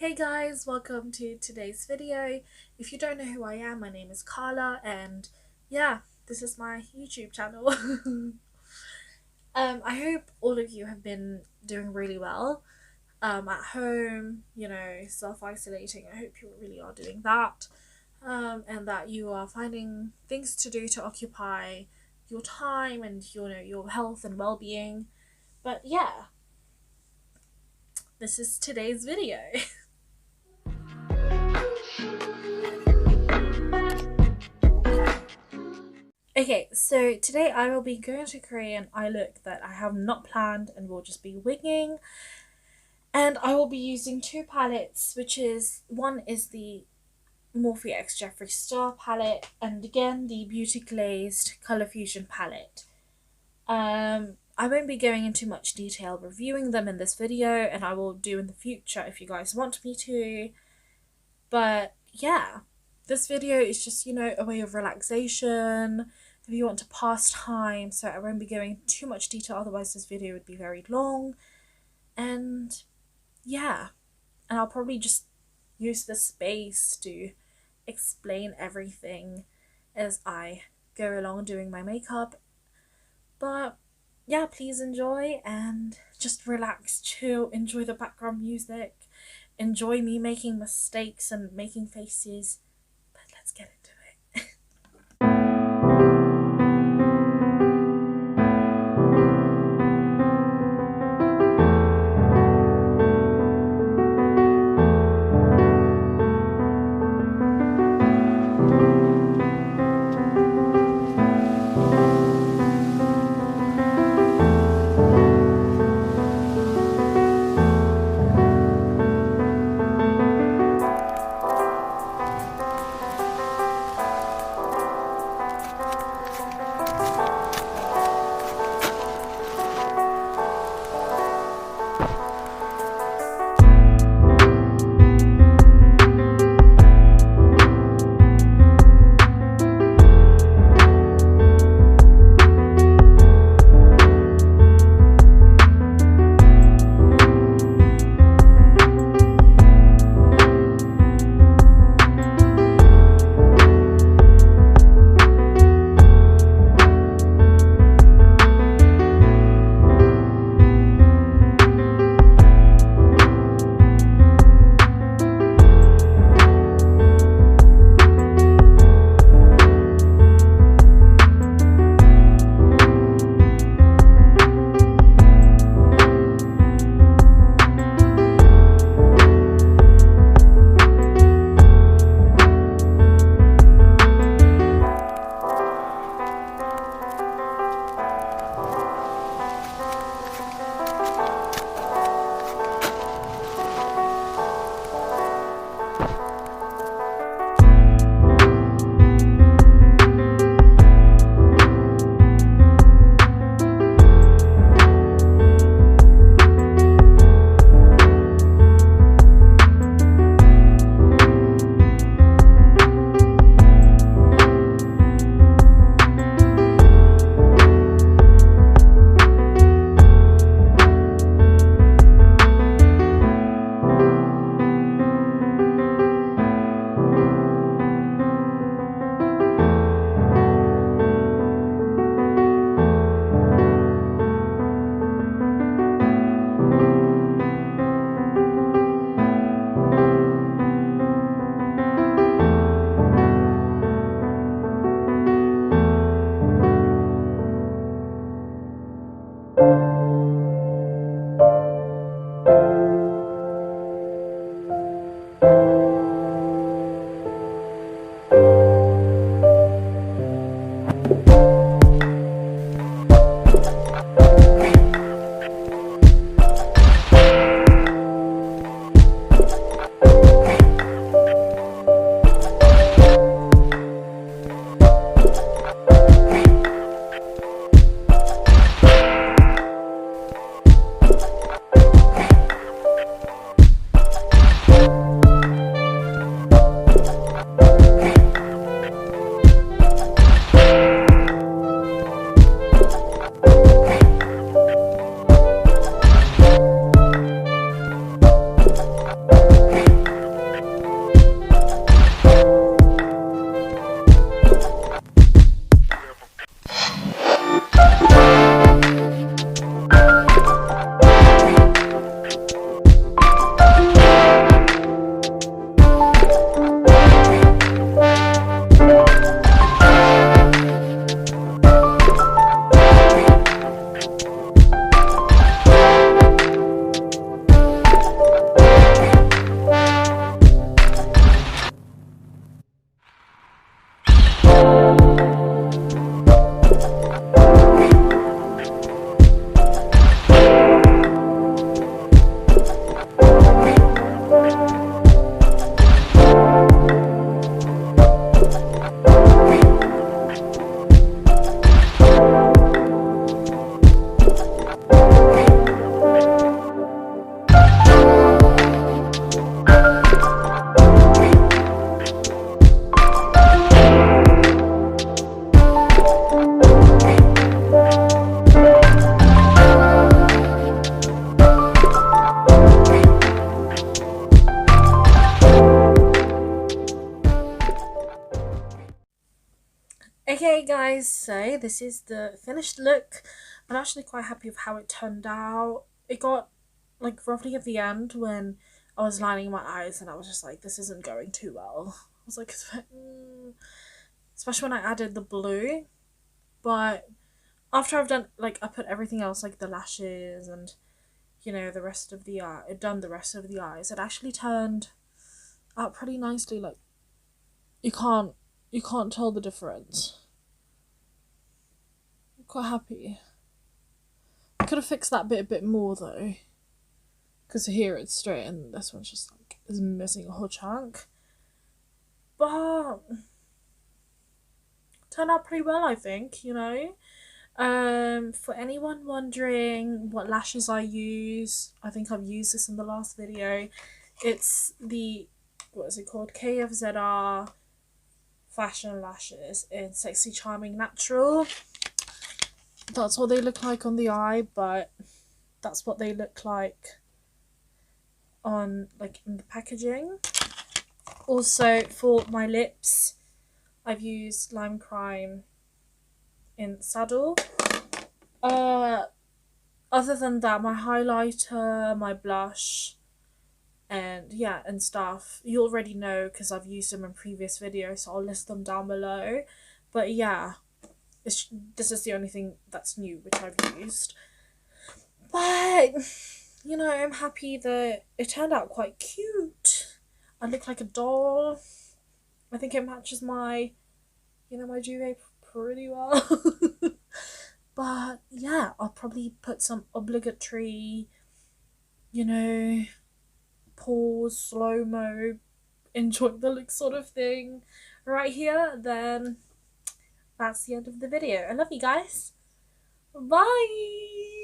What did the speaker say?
Hey guys, welcome to today's video. If you don't know who I am, my name is Carla and yeah, this is my YouTube channel. I hope all of you have been doing really well at home, self-isolating. I hope you really are doing that, and that you are finding things to do to occupy your time and your health and well-being. But yeah, this is today's video. Okay, so today I will be going to create an eye look that I have not planned and will just be winging. And I will be using two palettes, one is the Morphe x Jeffree Star palette, and again the Beauty Glazed Colour Fusion palette. I won't be going into much detail reviewing them in this video, and I will do in the future if you guys want me to. But yeah, this video is just, a way of relaxation, if you want to pass time, so I won't be going into too much detail, otherwise this video would be very long. And yeah, and I'll probably just use this space to explain everything as I go along doing my makeup. But yeah, please enjoy and just relax, chill, enjoy the background music, enjoy me making mistakes and making faces. But let's get into it. Okay guys, so this is the finished look. I'm actually quite happy with how it turned out. It got like roughly at the end when I was lining my eyes and I was just like, this isn't going too well. I was like, especially when I added the blue. But after I've done, like, I put everything else, like the lashes and, you know, the rest of the eye, done the rest of the eyes, it actually turned out pretty nicely. Like, you can't tell the difference. I'm quite happy. I could have fixed that bit a bit more though, because here it's straight and this one's just like is missing a whole chunk. But turned out pretty well, I think, you know. For anyone wondering what lashes I use, I think I've used this in the last video. It's the, what is it called? KFZR False Lashes in Sexy Charming Natural. That's what they look like on the eye, but that's what they look like on, like, in the packaging. Also, for my lips, I've used Lime Crime in Saddle. Other than that, my highlighter, my blush, and yeah, and stuff, you already know because I've used them in previous videos, so I'll list them down below. But yeah, this is the only thing that's new which I've used. But, you know, I'm happy that it turned out quite cute. I look like a doll. I think it matches my, you know, my duvet pretty well. But yeah, I'll probably put some obligatory, you know, pause, slow-mo, enjoy the look sort of thing right here. Then that's the end of the video. I love you guys. Bye!